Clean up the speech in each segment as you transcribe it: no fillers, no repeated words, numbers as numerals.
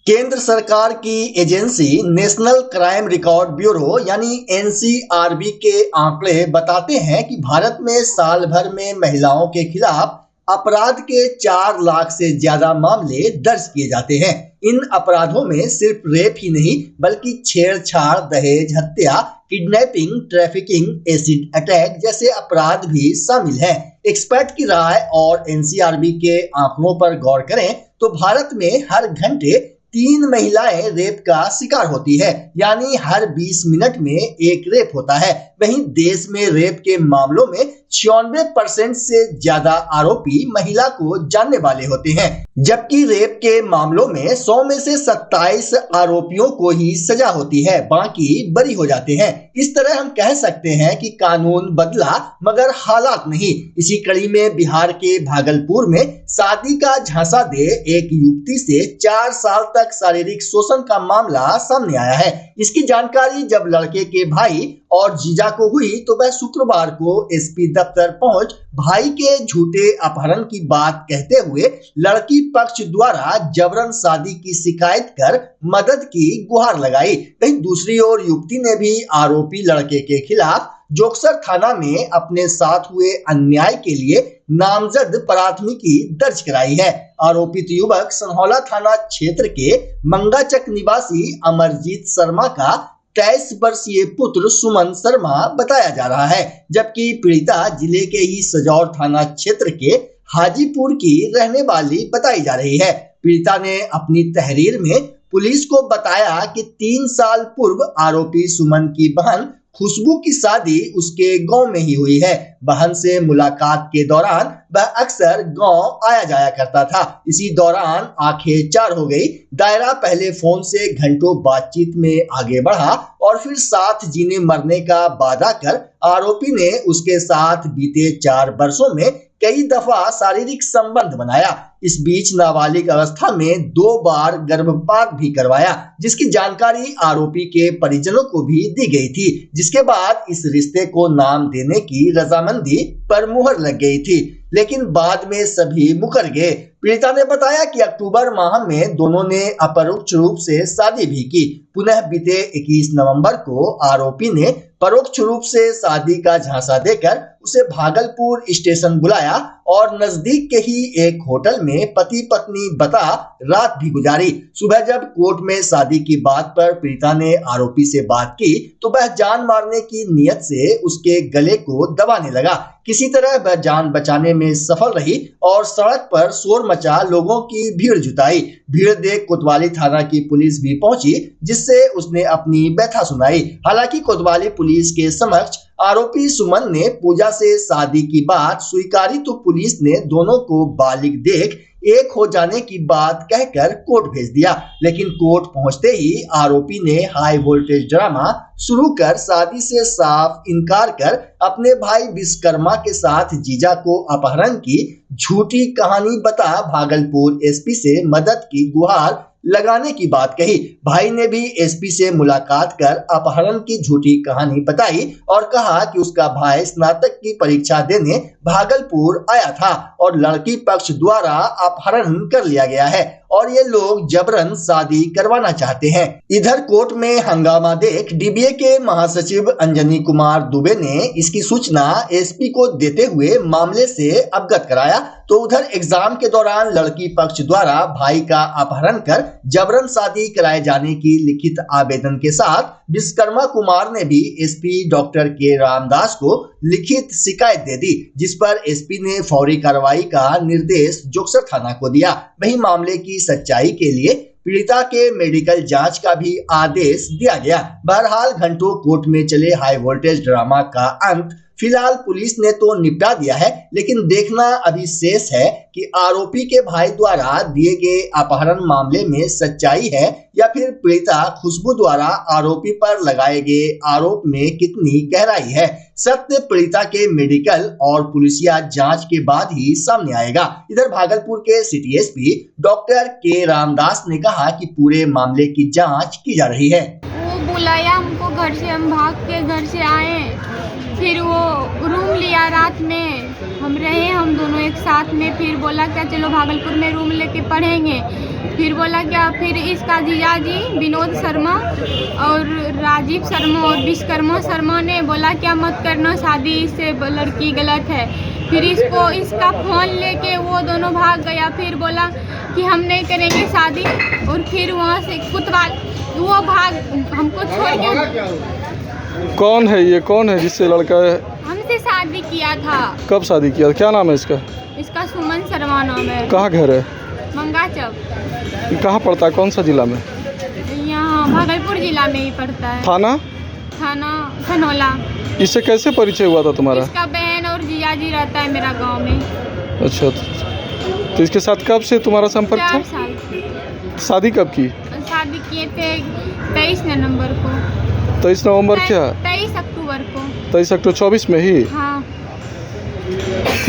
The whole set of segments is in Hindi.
केंद्र सरकार की agency national crime record bureau यानी एनसीआरबी के आंकड़े बताते हैं कि भारत में साल भर में महिलाओं के खिलाफ अपराध के 4 लाख से ज्यादा मामले दर्ज किए जाते हैं। इन अपराधों में सिर्फ रेप ही नहीं बल्कि छेड़छाड़, दहेज, हत्या, किडनैपिंग, ट्रैफिकिंग, एसिड अटैक जैसे अपराध भी शामिल हैं। एक्सपर्ट की राय और एनसीआरबी के आंकड़ों पर गौर करें तो भारत में हर घंटे 3 महिलाएं रेप का शिकार होती है, यानी हर 20 मिनट में एक रेप होता है। वहीं देश में रेप के मामलों में 96% से ज्यादा आरोपी महिला को जानने वाले होते हैं, जबकि रेप के मामलों में 100 में से 27 आरोपियों को ही सजा होती है, बाकी बरी हो जाते हैं। इस तरह हम कह सकते हैं कि कानून बदला मगर हालात नहीं। इसी कड़ी में बिहार के भागलपुर में शादी का झांसा दे एक युवती से 4 साल तक शारीरिक शोषण का मामला सामने आया है। इसकी जानकारी जब लड़के के भाई और जीजा को हुई तो वह शुक्रवार को एसपी दफ्तर पहुंच भाई के झूठे अपहरण की बात कहते हुए लड़की पक्ष द्वारा जबरन शादी की शिकायत कर मदद की गुहार लगाई। वहीं दूसरी ओर युवती ने भी आरोपी लड़के के खिलाफ जोगसर थाना में अपने साथ हुए अन्याय के लिए नामजद प्राथमिकी दर्ज कराई है। आरोपित युवक सनहौला थाना क्षेत्र के मंगाचक निवासी अमरजीत शर्मा का 23 वर्षीय पुत्र सुमन शर्मा बताया जा रहा है, जबकि पीड़िता जिले के ही सजौर थाना क्षेत्र के हाजीपुर की रहने वाली बताई जा रही है। पीड़िता ने अपनी तहरीर में पुलिस को बताया कि 3 साल पूर्व आरोपी सुमन की बहन खुशबू की शादी उसके गांव में ही हुई है। बहन से मुलाकात के दौरान वह अक्सर गांव आया जाया करता था। इसी दौरान आंखें चार हो गई। दायरा पहले फोन से घंटों बातचीत में आगे बढ़ा और फिर साथ जीने मरने का वादा कर आरोपी ने उसके साथ बीते 4 वर्षों में कई दफा शारीरिक संबंध बनाया। इस बीच नाबालिग अवस्था में 2 बार गर्भपात भी करवाया, जिसकी जानकारी आरोपी के परिजनों को भी दी गई थी, जिसके बाद इस रिश्ते को नाम देने की रजामंदी पर मुहर लग गई थी, लेकिन बाद में सभी मुकर गए। पीड़िता ने बताया कि अक्टूबर माह में दोनों ने अपरोक्ष रूप से शादी भी की। पुनः बीते 21 नवंबर को आरोपी ने परोक्ष रूप से शादी का झांसा देकर उसे भागलपुर स्टेशन बुलाया और नजदीक के ही एक होटल में पति पत्नी बता रात भी गुजारी। सुबह जब कोर्ट में शादी की बात पर पीड़िता ने आरोपी से बात की तो वह जान मारने की नियत से उसके गले को दबाने लगा। किसी तरह वह जान बचाने में सफल रही और सड़क पर शोर मचा लोगों की भीड़ जुटाई। भीड़ देख कोतवाली थाना की पुलिस भी पहुंची, जिससे उसने अपनी व्यथा सुनाई। हालांकि कोतवाली पुलिस के समक्ष आरोपी सुमन ने पूजा से शादी की बात स्वीकारी तो पुलिस ने दोनों को बालिग देख एक हो जाने की बात कहकर कोर्ट भेज दिया। लेकिन कोर्ट पहुंचते ही आरोपी ने हाई वोल्टेज ड्रामा शुरू कर शादी से साफ इनकार कर अपने भाई विश्वकर्मा के साथ जीजा को अपहरण की झूठी कहानी बता भागलपुर एसपी से मदद की गुहार लगाने की बात कही। भाई ने भी एसपी से मुलाकात कर अपहरण की झूठी कहानी बताई और कहा कि उसका भाई स्नातक की परीक्षा देने भागलपुर आया था और लड़की पक्ष द्वारा अपहरण कर लिया गया है और ये लोग जबरन शादी करवाना चाहते हैं। इधर कोर्ट में हंगामा देख डीबीए के महासचिव अंजनी कुमार दुबे ने इसकी सूचना एसपी को देते हुए मामले से अवगत कराया। तो उधर एग्जाम के दौरान लड़की पक्ष द्वारा भाई का अपहरण कर जबरन शादी कराए जाने की लिखित आवेदन के साथ विश्वकर्मा कुमार ने भी एसपी डॉक्टर के रामदास को लिखित शिकायत दे दी, जिस पर एसपी ने फौरी कार्रवाई का निर्देश जोगसर थाना को दिया। वहीं मामले की सच्चाई के लिए पीड़िता के मेडिकल जांच का भी आदेश दिया गया। बहरहाल घंटों कोर्ट में चले हाई वोल्टेज ड्रामा का अंत फिलहाल पुलिस ने तो निपटा दिया है, लेकिन देखना अभी शेष है कि आरोपी के भाई द्वारा दिए गए अपहरण मामले में सच्चाई है या फिर पीड़िता खुशबू द्वारा आरोपी पर लगाए गए आरोप में कितनी गहराई है। सत्य पीड़िता के मेडिकल और पुलिसिया जांच के बाद ही सामने आएगा। इधर भागलपुर के सिटी एसपी डॉक्टर के रामदास ने कहा कि पूरे मामले की जांच की जा रही है। वो बुलाया हमको घर से, हम भाग के घर से आए, फिर वो रूम लिया, रात में हम रहे हम दोनों एक साथ में, फिर बोला क्या चलो भागलपुर में रूम लेके पढ़ेंगे। फिर बोला क्या, फिर इसका जीजाजी विनोद शर्मा और राजीव शर्मा और विश्वकर्मा शर्मा ने बोला क्या मत करना शादी, इससे लड़की गलत है। फिर इसका फ़ोन लेके वो दोनों भाग गया। फिर बोला कि हम नहीं करेंगे शादी, और फिर वहाँ से कुतवाल वो भाग हमको छोड़ के। कौन है ये, कौन है जिससे लड़का है? हमसे शादी किया था। कब शादी किया? क्या नाम है इसका? इसका सुमन शर्मा नाम है। कहाँ घर है? मंगा चौक। ये कहाँ पड़ता है, कौन सा जिला में? यहाँ भागलपुर जिला में ही पड़ता है। थाना धनौला। इससे कैसे परिचय हुआ था तुम्हारा? इसका बहन और जीजाजी रहता है मेरा गांव में। अच्छा, तो इसके साथ कब से तुम्हारा संपर्क था? 4 साल। शादी कब की? शादी किए थे 23 नवंबर को। 23 नवंबर क्या? 23 अक्टूबर को। 23 अक्टूबर 24 में ही? हाँ।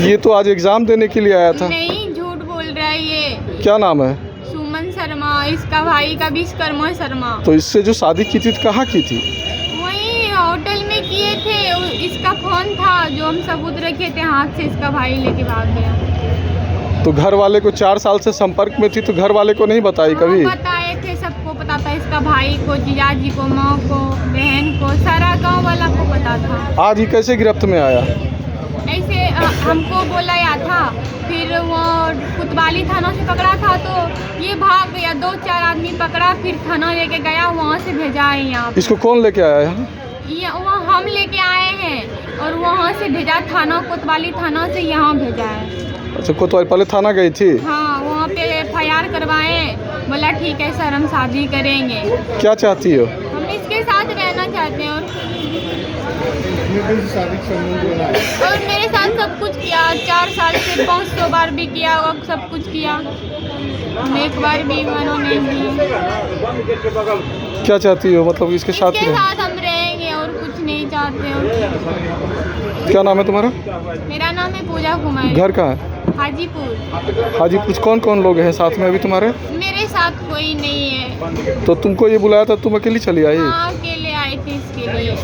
ये तो आज एग्जाम देने के लिए आया था। नहीं, झूठ बोल रहा है ये। क्या नाम है? सुमन शर्मा, इसका भाई का विश्वकर्मा शर्मा। तो इससे जो शादी की थी कहाँ की थी? वही होटल में किए थे। इसका फोन था जो हम सबूत रखे थे हाथ से, इसका भाई लेके भाग गया। तो घर वाले को 4 साल से संपर्क में थी, तो घर वाले को नहीं बताई कभी? बताए थे, सबको पता था, इसका भाई को, जीजाजी को, माँ को, बहन को, सारा गांव वाला को पता था। आज ही कैसे गिरफ्त में आया? ऐसे हमको बोलाया था, फिर वो कुतवाली थाना से पकड़ा था, तो ये भाग गया। 2-4 आदमी पकड़ा, फिर थाना लेके गया, वहाँ से भेजा है यहाँ। इसको कौन लेके आया यहाँ? वहाँ हम लेके आए हैं, और वहाँ से भेजा थाना, कोतवाली थाना से यहाँ भेजा है। अच्छा, कोतवाली पहले थाना गई थी? हाँ, वहाँ पे FIR करवाए। बोला ठीक है सर, हम शादी करेंगे। क्या चाहती हो? हम इसके साथ रहना चाहते हैं, और मेरे साथ सब कुछ किया। 4 साल से 500 बार भी किया, और सब कुछ किया। एक बार भी मनो नहीं किया। क्या चाहती हो, मतलब इसके साथ हम रहेंगे और कुछ नहीं चाहते हो। क्या नाम है तुम्हारा? मेरा नाम है पूजा कुमारी। घर कहाँ है? हाजीपुर। हाजीपुर। कौन कौन लोग हैं साथ में अभी तुम्हारे? मेरे साथ कोई नहीं है। तो तुमको ये बुलाया था, तुम अकेली चली आई? हाँ, अकेले आई थी इसके लिए।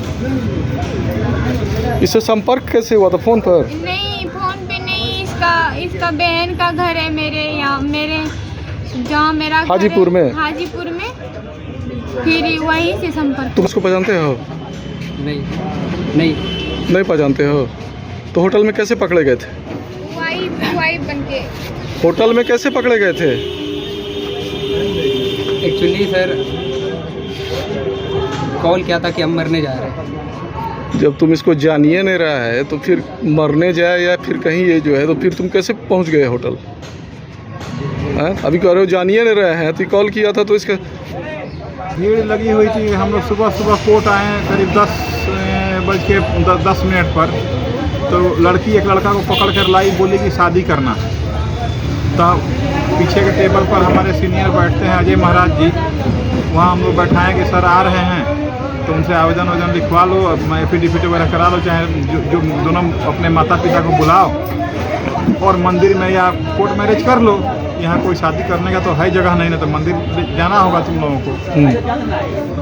इससे संपर्क कैसे हुआ था? फोन पर? नहीं, फोन पे नहीं। इसका बहन का घर है मेरे यहाँ, जहाँ मेरा घर हाजीपुर है, में? हाजीपुर में। फिर वहीं से संपर्क। तुम उसको पहचानते हो? नहीं पहचानते हो? तो होटल में कैसे पकड़े गए थे? वाइफ बनके। होटल में कैसे पकड़े गए थे? एक्चुअली सर कॉल किया था कि हम मरने जा रहे हैं। जब तुम इसको जानिए नहीं रहा है तो फिर मरने जाए या फिर कहीं ये जो है, तो फिर तुम कैसे पहुंच गए होटल? अभी कह रहे हो जानिए नहीं रहे हैं, तो कॉल किया था तो इसका भीड़ लगी हुई थी। हम लोग सुबह कोर्ट आए करीब 10:10 पर। तो एक लड़का को पकड़ कर लाई, बोली कि शादी करना। तब पीछे के टेबल पर हमारे सीनियर बैठते हैं, अजय महाराज जी। वहाँ हम लोग बैठाएँ कि सर आ रहे हैं, तो उनसे आवेदन लिखवा लो, एफिडेविट वगैरह करा लो, चाहे जो दोनों अपने माता पिता को बुलाओ और मंदिर में या कोर्ट मैरिज कर लो। यहाँ कोई शादी करने का तो है जगह नहीं, ना तो मंदिर जाना होगा तुम लोगों को।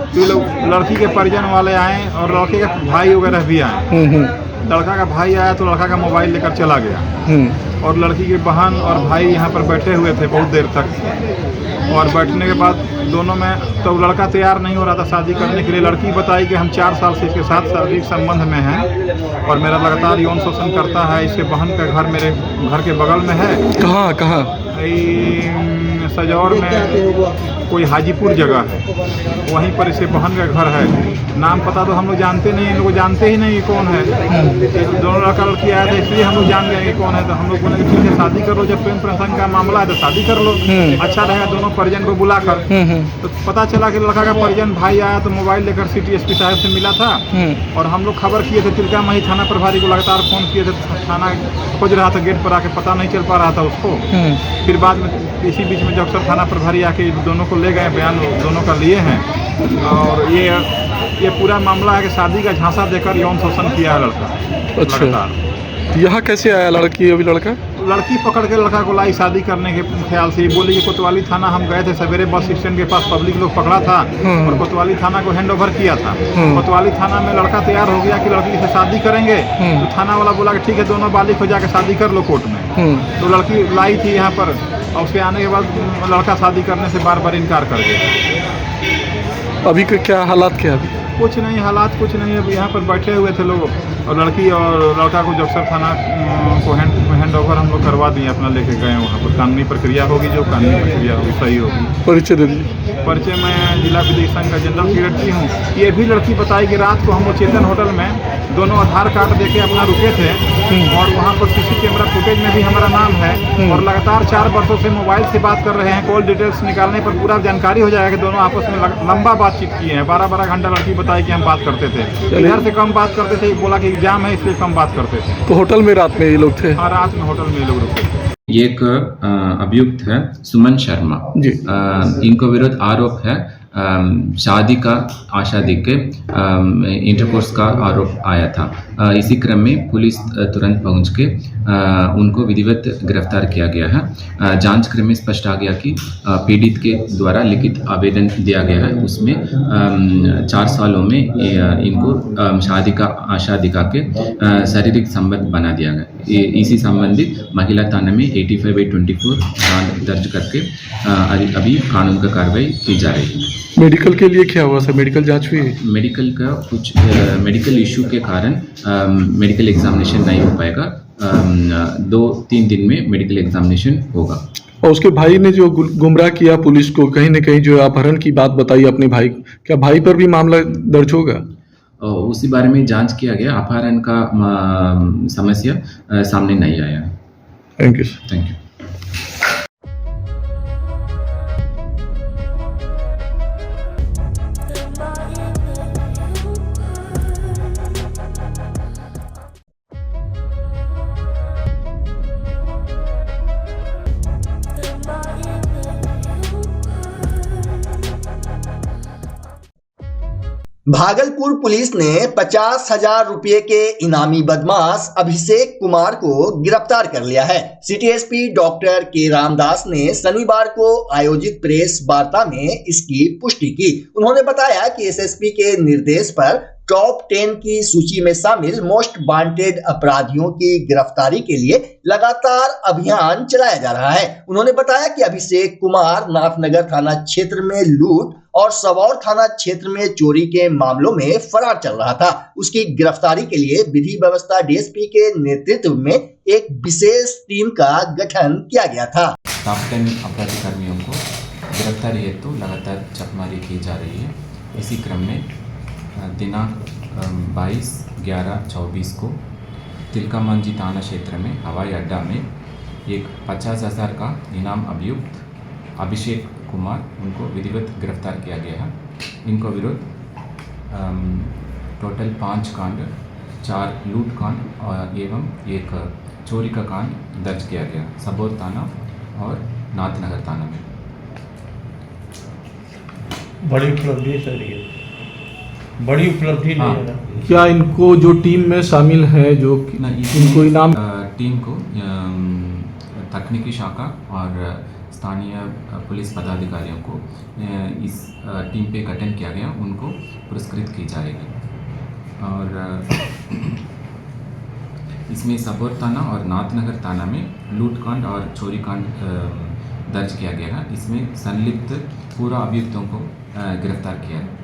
तो ये लोग लड़की के परिजन वाले आए और लड़के का भाई वगैरह भी आए। लड़का का भाई आया तो लड़का का मोबाइल लेकर चला गया, और लड़की की बहन और भाई यहाँ पर बैठे हुए थे बहुत देर तक। और बैठने के बाद दोनों में तो लड़का तैयार नहीं हो रहा था शादी करने के लिए। लड़की बताई कि हम 4 साल से इसके साथ शारीरिक संबंध में हैं और मेरा लगातार यौन शोषण करता है। इसके बहन का घर मेरे घर के बगल में है। कहाँ? सजौर में कोई हाजीपुर जगह है, वहीं पर इसके बहन का घर है। नाम पता तो हम लोग जानते नहीं, इन लोग जानते ही नहीं कौन है। दोनों लड़का लड़की आया था, इसलिए हम लोग जान गए कि कौन है। तो हम लोग बोले कि ठीक है शादी कर लो, जब प्रेम प्रसंग का मामला है तो शादी कर लो, अच्छा रहेगा दोनों परिजन को बुलाकर। तो पता चला कि लड़का का परिजन भाई आया तो मोबाइल लेकर सिटी एसपी साहब से मिला था, और हम लोग खबर किए थे। तिलकामाही थाना प्रभारी को लगातार फोन किए थे, थाना खोज रहा था, गेट पर आके पता नहीं चल पा रहा था उसको। फिर बाद में इसी बीच में जब थाना प्रभारी आके दोनों को ले गए, बयान दोनों का लिए हैं। और ये पूरा मामला है कि शादी का झांसा देकर यौन शोषण किया है लड़का। अच्छा, यहाँ कैसे आया लड़की? अभी लड़का लड़की पकड़ के लड़का को लाई शादी करने के ख्याल से। बोली कि कोतवाली थाना हम गए थे सवेरे, बस स्टैंड के पास पब्लिक लोग पकड़ा था और कोतवाली थाना को हैंड ओवर किया था। कोतवाली थाना में लड़का तैयार हो गया कि लड़की से शादी करेंगे, तो थाना वाला बोला कि ठीक है दोनों बालिग हो जाकर शादी कर लो कोर्ट में। तो लड़की लाई थी यहाँ पर और उसके आने के बाद लड़का शादी करने से बार बार इनकार कर गया। अभी के क्या हालात क्या अभी? कुछ नहीं, हालात कुछ नहीं। अब यहाँ पर बैठे हुए थे लोग और लड़की और लड़का को जगसर थाना को हैंड ओवर हम लोग करवा दिए, अपना लेके गए वहाँ पर। कानूनी प्रक्रिया होगी, जो कानूनी प्रक्रिया होगी सही होगी। परिचय दे दीजिए। परिचय मैं जिला विधि संघ का जनरल सेक्रेटरी हूँ। ये भी लड़की बताई कि रात को हम लोग चेतन होटल में दोनों आधार कार्ड देके अपना रुके थे और वहाँ पर सीसी कैमरा फुटेज में भी हमारा नाम है और लगातार 4 वर्षों से मोबाइल से बात कर रहे हैं। कॉल डिटेल्स निकालने पर पूरा जानकारी हो जाएगा कि दोनों आपस में लंबा बातचीत किए हैं। 12-12 घंटा लड़की बताई कि हम बात करते थे, इधर से कम बात करते थे, बोला कि एग्जाम है इसलिए कम बात करते थे। तो होटल में रात में ये लोग थे? हाँ, रात में होटल में ये लोग रुके थे। ये एक अभियुक्त है सुमन शर्मा जी। इनको विरुद्ध आरोप है शादी का आशा देके इंटरकोर्स का आरोप आया था। इसी क्रम में पुलिस तुरंत पहुंच के उनको विधिवत गिरफ्तार किया गया है। जांच क्रम में स्पष्ट आ गया कि पीड़ित के द्वारा लिखित आवेदन दिया गया है, उसमें 4 सालों में इनको शादी का आशा दिखा के शारीरिक संबंध बना दिया गया। इसी संबंधित महिला थाना में 85/24 कांड दर्ज करके अभी कानून का कार्रवाई की जा रही है। मेडिकल के लिए क्या हुआ सर? मेडिकल जांच हुई? मेडिकल का कुछ मेडिकल इशू के कारण मेडिकल एग्जामिनेशन नहीं हो पाएगा। 2-3 दिन में मेडिकल एग्जामिनेशन होगा। और उसके भाई ने जो गुमराह किया पुलिस को, कहीं न कहीं जो अपहरण की बात बताई अपने भाई, क्या भाई पर भी मामला दर्ज होगा? उसी बारे में जांच किया गया। अपहरण का समस्या सामने नहीं आया। Thank you sir. Thank you. Bhagalpur police ने 50,000 रुपए के इनामी बदमाश अभिषेक कुमार को गिरफ्तार कर लिया है। सिटी एसपी डॉक्टर के रामदास ने शनिवार को आयोजित प्रेस वार्ता में इसकी पुष्टि की। उन्होंने बताया कि एसएसपी के निर्देश पर टॉप 10 की सूची में शामिल मोस्ट वांटेड अपराधियों की गिरफ्तारी के लिए लगातार अभियान चलाया जा रहा है। उन्होंने बताया कि अभिषेक कुमार नाथनगर थाना क्षेत्र में लूट और सबौर थाना क्षेत्र में चोरी के मामलों में फरार चल रहा था। उसकी गिरफ्तारी के लिए विधि व्यवस्था डीएसपी के नेतृत्व में एक विशेष टीम का गठन किया गया था। टॉप 10 अपराधी कर्मियों को गिरफ्तारी हेतु लगातार छापेमारी की जा रही है। इसी क्रम में दिनांक 22/11/24 को तिलकामांझी थाना क्षेत्र में हवाई अड्डा में एक 50,000 का इनाम अभियुक्त अभिषेक कुमार उनको विधिवत गिरफ्तार किया गया है। इनको विरुद्ध टोटल 5 कांड, 4 लूट कांड एवं एक चोरी का कांड दर्ज किया गया सबौर थाना और नाथनगर थाना में। बड़ी उपलब्धि सर, ये बड़ी उपलब्धि नहीं है। क्या इनको जो टीम में शामिल है जो इनको इनाम टीम को तकनीकी शाखा और स्थानीय पुलिस पदाधिकारियों को इस टीम पे गठन किया गया, उनको पुरस्कृत की जाएगी। और इसमें सबौर थाना और नाथनगर थाना में लूटकांड और चोरी कांड दर्ज किया गया है। इसमें संलिप्त पूरा अभियुक्तों को गिरफ्तार किया है।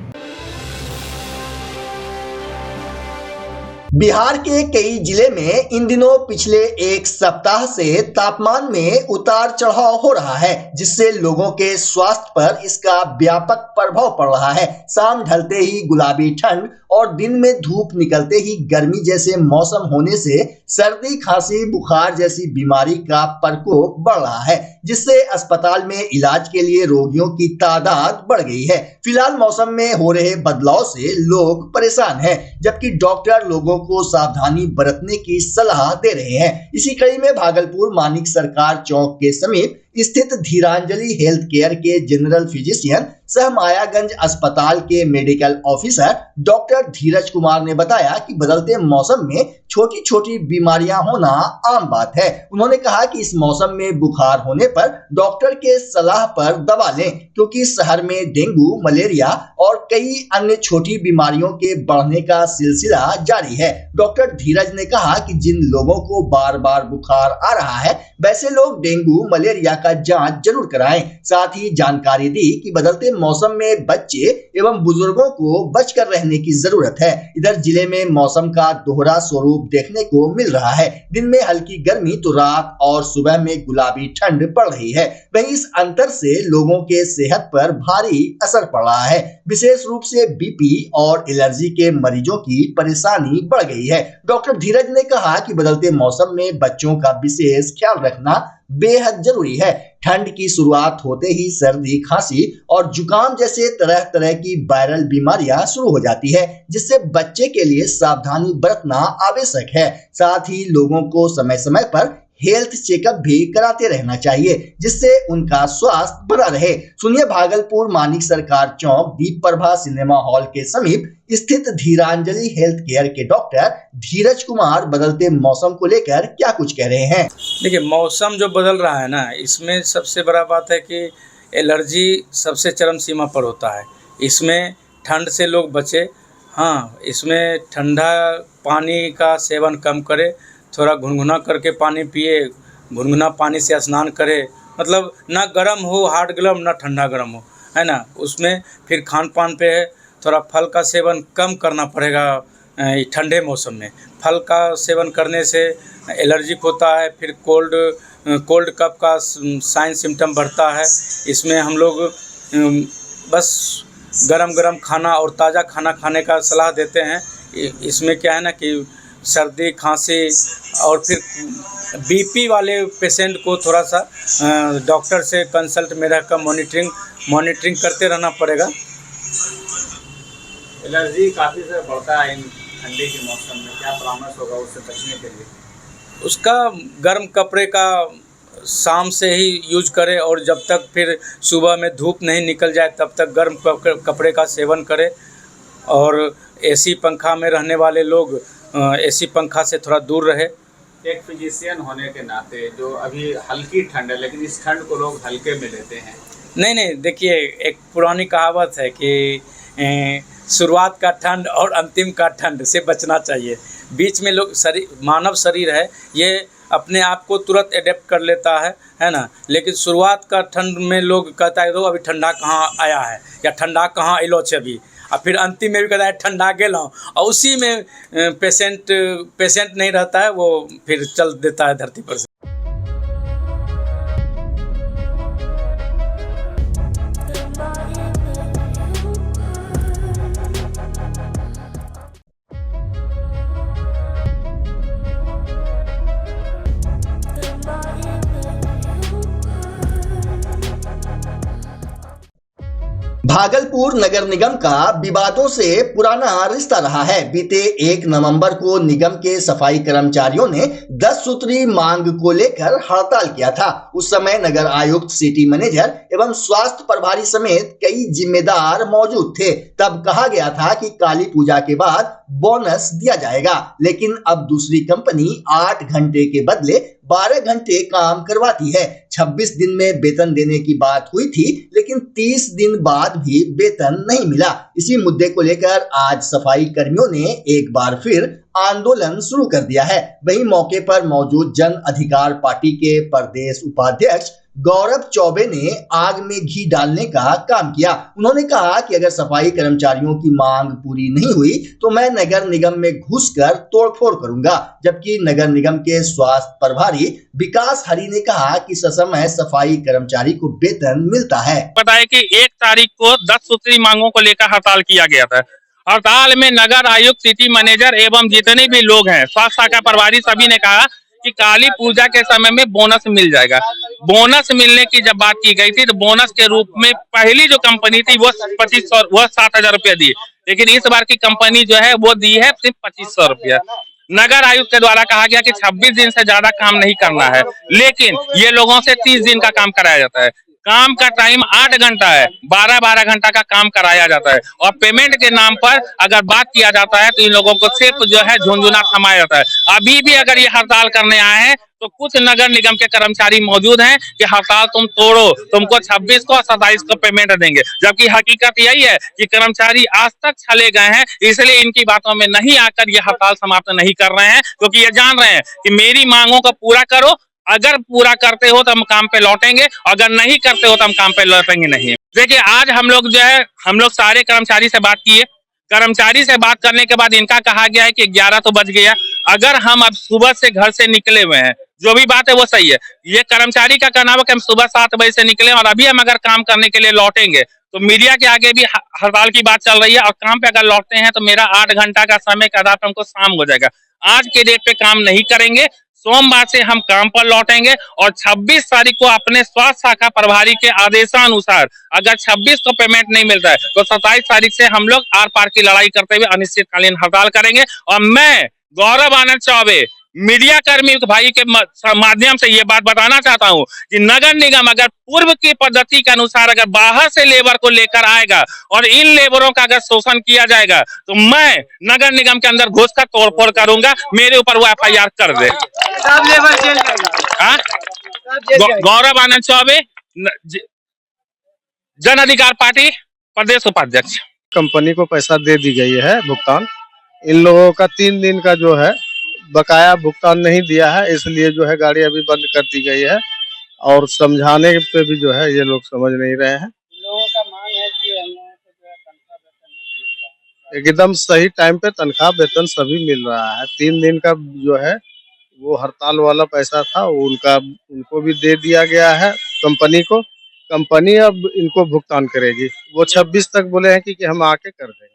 बिहार के कई जिले में इन दिनों पिछले एक सप्ताह से तापमान में उतार चढ़ाव हो रहा है, जिससे लोगों के स्वास्थ्य पर इसका व्यापक प्रभाव पड़ रहा है। शाम ढलते ही गुलाबी ठंड और दिन में धूप निकलते ही गर्मी जैसे मौसम होने से सर्दी, खांसी, बुखार जैसी बीमारी का प्रकोप बढ़ रहा है, जिससे अस्पताल में इलाज के लिए रोगियों की तादाद बढ़ गई है। फिलहाल मौसम में हो रहे बदलाव से लोग परेशान हैं, जबकि डॉक्टर लोगों को सावधानी बरतने की सलाह दे रहे हैं। इसी कड़ी में भागलपुर मानिक सरकार चौक के समीप स्थित धीरांजलि हेल्थ केयर के जनरल फिजिशियन सह मायागंज अस्पताल के मेडिकल ऑफिसर डॉक्टर धीरज कुमार ने बताया कि बदलते मौसम में छोटी छोटी बीमारियां होना आम बात है। उन्होंने कहा कि इस मौसम में बुखार होने पर डॉक्टर के सलाह पर दवा लें, क्योंकि शहर में डेंगू, मलेरिया और कई अन्य छोटी बीमारियों के बढ़ने का सिलसिला जारी है। डॉक्टर धीरज ने कहा कि जिन लोगों को बार बार बुखार आ रहा है, वैसे लोग डेंगू, मलेरिया का जांच जरूर कराएं। साथ ही जानकारी दी कि बदलते मौसम में बच्चे एवं बुजुर्गों को बचकर रहने की जरूरत है। इधर जिले में मौसम का दोहरा स्वरूप देखने को मिल रहा है। दिन में हल्की गर्मी तो रात और सुबह में गुलाबी ठंड पड़ रही है। वहीं इस अंतर से लोगों के सेहत पर भारी असर पड़ रहा है। विशेष रूप से बीपी और एलर्जी के मरीजों की परेशानी बढ़ गई है। डॉक्टर धीरज ने कहा कि बदलते मौसम में बच्चों का विशेष ख्याल रखना बेहद जरूरी है। ठंड की शुरुआत होते ही सर्दी, खांसी और जुकाम जैसे तरह तरह की वायरल बीमारियां शुरू हो जाती है, जिससे बच्चे के लिए सावधानी बरतना आवश्यक है। साथ ही लोगों को समय समय पर हेल्थ चेकअप भी कराते रहना चाहिए, जिससे उनका स्वास्थ्य बना रहे। सुनिए भागलपुर मानिक सरकार चौक दीप प्रभा सिनेमा हॉल के समीप स्थित धीरांजलि हेल्थ केयर के डॉक्टर धीरज कुमार बदलते मौसम को लेकर क्या कुछ कह रहे हैं। देखिए, मौसम जो बदल रहा है ना, इसमें सबसे बड़ा बात है कि एलर्जी सबसे चरम सीमा पर होता है। इसमें ठंड से लोग बचे। हाँ, इसमें ठंडा पानी का सेवन कम करे, थोड़ा गुनगुना करके पानी पिए, गुनगुना पानी से स्नान करे। मतलब ना गर्म हो हार्ड गर्म, ना ठंडा गर्म हो, है ना। उसमें फिर खान पान पे है, थोड़ा फल का सेवन कम करना पड़ेगा। ठंडे मौसम में फल का सेवन करने से एलर्जिक होता है, फिर कोल्ड कफ का साइन सिम्टम बढ़ता है। इसमें हम लोग बस गरम गरम खाना और ताज़ा खाना खाने का सलाह देते हैं। इसमें क्या है ना कि सर्दी, खांसी और फिर बीपी वाले पेशेंट को थोड़ा सा डॉक्टर से कंसल्ट में रहकर मॉनिटरिंग करते रहना पड़ेगा। एलर्जी काफ़ी से बढ़ता है इन ठंडी के मौसम में, क्या परामर्श होगा उससे बचने के लिए? उसका गर्म कपड़े का शाम से ही यूज करें, और जब तक फिर सुबह में धूप नहीं निकल जाए तब तक गर्म कपड़े का सेवन करें। और एसी पंखा में रहने वाले लोग एसी पंखा से थोड़ा दूर रहे। एक फिजिशियन होने के नाते जो अभी हल्की ठंड है, लेकिन इस ठंड को लोग हल्के में लेते हैं। नहीं, देखिए, एक पुरानी कहावत है कि शुरुआत का ठंड और अंतिम का ठंड से बचना चाहिए। बीच में लोग मानव शरीर है, ये अपने आप को तुरंत एडेप्ट कर लेता है ना। लेकिन शुरुआत का ठंड में लोग कहता है, अभी ठंडा कहाँ आया है या ठंडा कहाँ अलो छे अभी, और फिर अंतिम में भी कहता है ठंडा गेलों, और उसी में पेशेंट नहीं रहता है, वो फिर चल देता है धरती पर से। भागलपुर नगर निगम का विवादों से पुराना रिश्ता रहा है। बीते 1 नवंबर को निगम के सफाई कर्मचारियों ने 10 सूत्री मांग को लेकर हड़ताल किया था। उस समय नगर आयुक्त, सिटी मैनेजर एवं स्वास्थ्य प्रभारी समेत कई जिम्मेदार मौजूद थे। तब कहा गया था कि काली पूजा के बाद बोनस दिया जाएगा, लेकिन अब दूसरी कंपनी 8 घंटे के बदले 12 घंटे काम करवाती है। 26 दिन में वेतन देने की बात हुई थी, लेकिन 30 दिन बाद भी वेतन नहीं मिला। इसी मुद्दे को लेकर आज सफाई कर्मियों ने एक बार फिर आंदोलन शुरू कर दिया है। वहीं मौके पर मौजूद जन अधिकार पार्टी के प्रदेश उपाध्यक्ष गौरव चौबे ने आग में घी डालने का काम किया। उन्होंने कहा कि अगर सफाई कर्मचारियों की मांग पूरी नहीं हुई तो मैं नगर निगम में घुसकर तोड़फोड़ करूंगा। जबकि नगर निगम के स्वास्थ्य प्रभारी विकास हरि ने कहा कि ससमय सफाई कर्मचारी को वेतन मिलता है। बताया कि 1 तारीख को 10 सूत्री मांगों को लेकर हड़ताल किया गया था। हड़ताल में नगर आयुक्त, सिटी मैनेजर एवं जितने भी लोग हैं, स्वास्थ्य शाखा प्रभारी, सभी ने कहा कि काली पूजा के समय में बोनस मिल जाएगा। बोनस मिलने की जब बात की गई थी तो बोनस के रूप में पहली जो कंपनी थी वो 7,000 रुपया दी, लेकिन इस बार की कंपनी जो है वो दी है सिर्फ 2500 रुपया। नगर आयुक्त के द्वारा कहा गया कि 26 दिन से ज्यादा काम नहीं करना है, लेकिन ये लोगों से 30 दिन का काम कराया जाता है। काम का टाइम 8 घंटा है, 12-12 घंटा का काम कराया जाता है और पेमेंट के नाम पर अगर बात किया जाता है तो इन लोगों को सिर्फ जो है झुनझुना थमाया जाता है। अभी भी अगर ये हड़ताल करने आए हैं तो कुछ नगर निगम के कर्मचारी मौजूद हैं कि हड़ताल तुम तोड़ो, तुमको 26 को और 27 को पेमेंट देंगे, जबकि हकीकत यही है कि कर्मचारी आज तक चले गए हैं, इसलिए इनकी बातों में नहीं आकर ये हड़ताल समाप्त नहीं कर रहे हैं, क्योंकि ये जान रहे हैं कि मेरी मांगों को पूरा करो, अगर पूरा करते हो तो हम काम पे लौटेंगे, अगर नहीं करते हो तो हम काम पे लौटेंगे नहीं। देखिए आज हम लोग सारे कर्मचारी से बात किए, कर्मचारी से बात करने के बाद इनका कहा गया है कि 11 तो बज गया, अगर हम अब सुबह से घर से निकले हुए हैं, जो भी बात है वो सही है, ये कर्मचारी का कहना है कि हम सुबह 7 बजे से निकले और अभी हम अगर काम करने के लिए लौटेंगे तो मीडिया के आगे भी हड़ताल की बात चल रही है और काम पे अगर लौटते हैं तो मेरा 8 घंटा का समय का रात हमको शाम हो जाएगा। आज के डेट पे काम नहीं करेंगे, सोमवार से हम काम पर लौटेंगे और 26 तारीख को अपने स्वास्थ्य शाखा प्रभारी के आदेशानुसार अगर 26 को पेमेंट नहीं मिलता है तो 27 तारीख से हम लोग आर पार की लड़ाई करते हुए अनिश्चितकालीन हड़ताल करेंगे। और मैं गौरव आनंद चौबे मीडिया कर्मी भाई के माध्यम से ये बात बताना चाहता हूँ कि नगर निगम अगर पूर्व की पद्धति के अनुसार अगर बाहर से लेबर को लेकर आएगा और इन लेबरों का अगर शोषण किया जाएगा तो मैं नगर निगम के अंदर घुसकर तोड़फोड़ करूंगा, मेरे ऊपर वो FIR कर दे। गौरव आनंद चौबे, जन अधिकार पार्टी प्रदेश उपाध्यक्ष। कंपनी को पैसा दे दी गई है भुगतान, इन लोगों का 3 दिन का जो है बकाया भुगतान नहीं दिया है, इसलिए जो है गाड़ी अभी बंद कर दी गई है और समझाने पे भी जो है ये लोग समझ नहीं रहे हैं। लोगों का मांग है कि हमें एकदम सही टाइम पे तनख्वाह वेतन सभी मिल रहा है। 3 दिन का जो है वो हड़ताल वाला पैसा था उनको भी दे दिया गया है कंपनी को। कंपनी अब इनको भुगतान करेगी, वो 26 तक बोले हैं कि हम आके कर देंगे।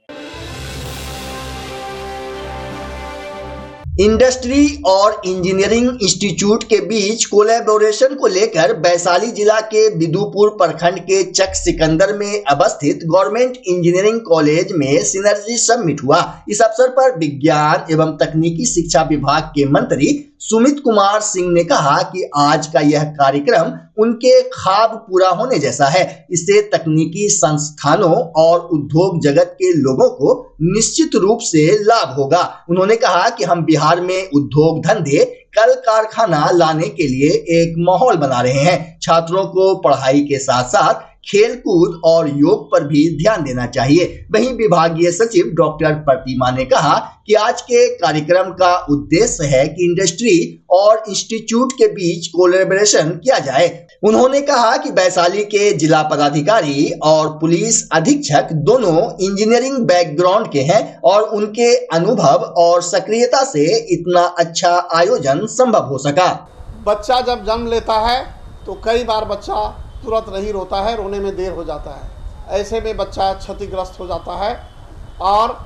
इंडस्ट्री और इंजीनियरिंग इंस्टीट्यूट के बीच कोलैबोरेशन को लेकर वैशाली जिला के बिदुपुर प्रखंड के चक सिकंदर में अवस्थित गवर्नमेंट इंजीनियरिंग कॉलेज में सिनर्जी समिट हुआ। इस अवसर पर विज्ञान एवं तकनीकी शिक्षा विभाग के मंत्री सुमित कुमार सिंह ने कहा कि आज का यह कार्यक्रम उनके ख्वाब पूरा होने जैसा है। इससे तकनीकी संस्थानों और उद्योग जगत के लोगों को निश्चित रूप से लाभ होगा। उन्होंने कहा कि हम बिहार में उद्योग धंधे कल कारखाना लाने के लिए एक माहौल बना रहे हैं। छात्रों को पढ़ाई के साथ साथ खेल कूद और योग पर भी ध्यान देना चाहिए। वहीं विभागीय सचिव डॉक्टर प्रतिमा ने कहा कि आज के कार्यक्रम का उद्देश्य है कि इंडस्ट्री और इंस्टीट्यूट के बीच कोलैबोरेशन किया जाए। उन्होंने कहा कि वैशाली के जिला पदाधिकारी और पुलिस अधीक्षक दोनों इंजीनियरिंग बैकग्राउंड के हैं और उनके अनुभव और सक्रियता से इतना अच्छा आयोजन संभव हो सका। बच्चा जब जन्म लेता है तो कई बार बच्चा तुरंत नहीं रोता है, रोने में देर हो जाता है। ऐसे में बच्चा क्षतिग्रस्त हो जाता है और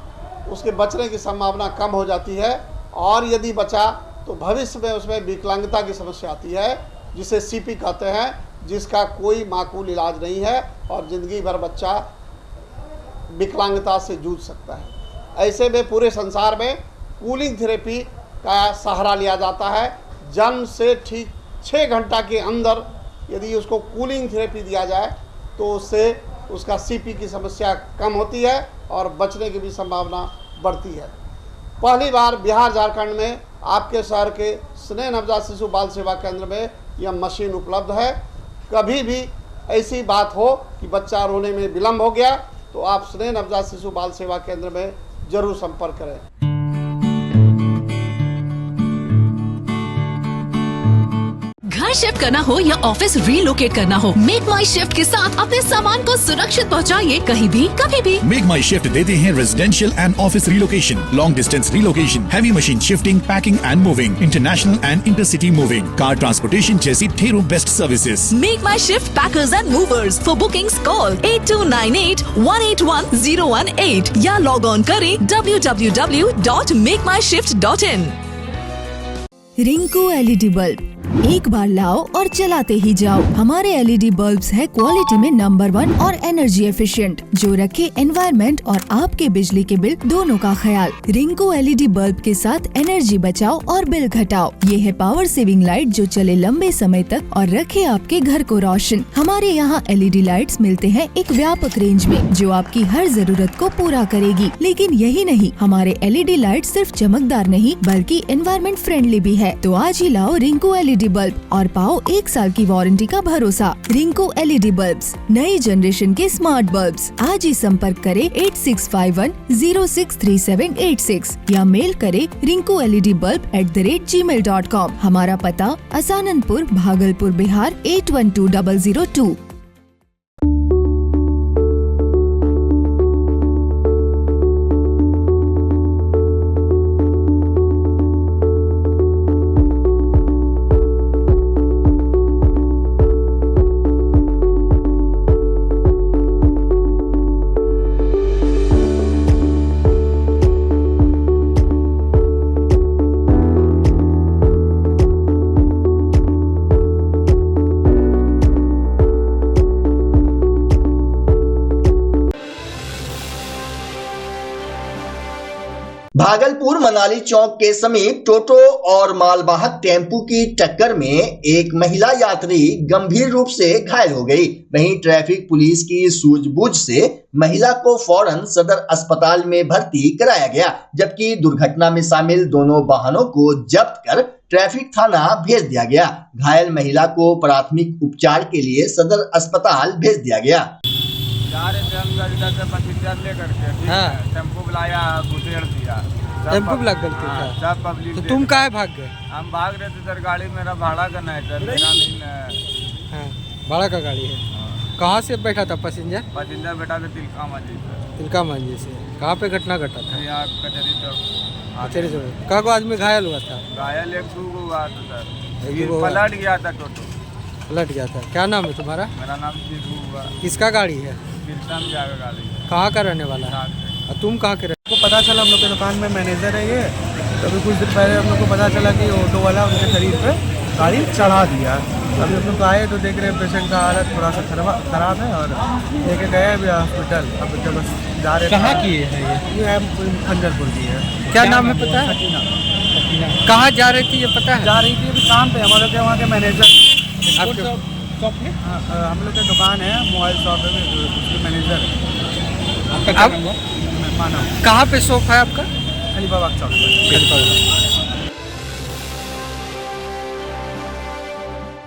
उसके बचने की संभावना कम हो जाती है और यदि बचा तो भविष्य में उसमें विकलांगता की समस्या आती है, जिसे CP कहते हैं, जिसका कोई माकूल इलाज नहीं है और ज़िंदगी भर बच्चा विकलांगता से जूझ सकता है। ऐसे में पूरे संसार में कूलिंग थेरेपी का सहारा लिया जाता है। जन्म से ठीक 6 घंटा के अंदर यदि उसको कूलिंग थेरेपी दिया जाए तो उससे उसका CP की समस्या कम होती है और बचने की भी संभावना बढ़ती है। पहली बार बिहार झारखंड में आपके शहर के स्नेह नवजात शिशु बाल सेवा केंद्र में यह मशीन उपलब्ध है। कभी भी ऐसी बात हो कि बच्चा रोने में विलम्ब हो गया तो आप स्नेह नवजात शिशु बाल सेवा केंद्र में जरूर संपर्क करें। घर शिफ्ट करना हो या ऑफिस रीलोकेट करना हो, मेक माई शिफ्ट के साथ अपने सामान को सुरक्षित पहुंचाइए कहीं भी कभी भी। मेक माई शिफ्ट देते हैं residential and office relocation, long distance relocation, heavy machine shifting, packing and moving, international and intercity moving, car transportation जैसी ढेरों best services. Make my shift packers and movers. For bookings call 8298-181-018 या लॉग ऑन करें www.makemyshift.in। रिंकू LED बल्ब एक बार लाओ और चलाते ही जाओ। हमारे LED बल्ब्स है क्वालिटी में नंबर 1 और एनर्जी एफिशिएंट, जो रखे एनवायरनमेंट और आपके बिजली के बिल दोनों का ख्याल। रिंकू LED बल्ब के साथ एनर्जी बचाओ और बिल घटाओ। ये है पावर सेविंग लाइट जो चले लंबे समय तक और रखे आपके घर को रोशन। हमारे यहाँ LED लाइट्स मिलते हैं एक व्यापक रेंज में, जो आपकी हर जरूरत को पूरा करेगी। लेकिन यही नहीं, हमारे LED लाइट सिर्फ चमकदार नहीं बल्कि एनवायरनमेंट फ्रेंडली भी है। तो आज ही लाओ रिंकू LED बल्ब और पाओ 1 साल की वारंटी का भरोसा। रिंकू LED बल्ब्स, नई जनरेशन के स्मार्ट बल्ब्स। आज ही संपर्क करें 8651063786 या मेल करें rinkooledbulb@gmail.com। हमारा पता असाननपुर, भागलपुर, बिहार 812002। भागलपुर मनाली चौक के समीप टोटो और मालवाहक टेम्पू की टक्कर में एक महिला यात्री गंभीर रूप से घायल हो गई। वहीं ट्रैफिक पुलिस की सूझबूझ से महिला को फौरन सदर अस्पताल में भर्ती कराया गया, जबकि दुर्घटना में शामिल दोनों वाहनों को जब्त कर ट्रैफिक थाना भेज दिया गया। घायल महिला को प्राथमिक उपचार के लिए सदर अस्पताल भेज दिया गया। जा रहे थे हम इधर से पैसेंजर लेकर के, टेम्पो बुलाया, घुसेड़ दिया। टेम्पो ब्लॉक गलती था। सब पब्लिक। तो तुम काहे भाग गए? हम भाग रहे थे सर, गाड़ी मेरा भाड़ा का नहीं सर, मेरा नहीं है। भाड़ा का गाड़ी है। कहाँ से बैठा था पैसेंजर? पैसेंजर बैठा था तिलका मांझी से। तिलका मांझी से। कहाँ पे घटना घटा था? यहाँ कचहरी चौक। कचहरी चौक। कहाँ को आदमी घायल हुआ था? घायल 1-2 हुआ था सर, पलट गया था टोटो। पलट गया था। क्या नाम है तुम्हारा? मेरा नाम जीतू हुआ। किसका गाड़ी है? गाड़ी। कहाँ का रहने वाला है? और तुम कहाँ के? को पता चला, हम लोग के दुकान में मैनेजर है ये, तो अभी कुछ दिन पहले हम लोग को पता चला कि ऑटो वाला उनके शरीर पे गाड़ी चढ़ा दिया। अभी हम लोग आए तो देख रहे हैं पेशेंट का हालत थोड़ा सा खराब है और लेके गए अभी हॉस्पिटल। अब जब जा रहे कहाँ की है ये है खंजरपुर की है। क्या नाम है पता है? कहाँ जा रही थी ये पता है? जा रही थी अभी काम पे, हमारे के वहाँ के मैनेजर। आपके शॉप में? हम लोग की दुकान है, मोबाइल शॉप है, उसकी मैनेजर। कहाँ पे शॉप है आपका? अलीबाबा चौक पर।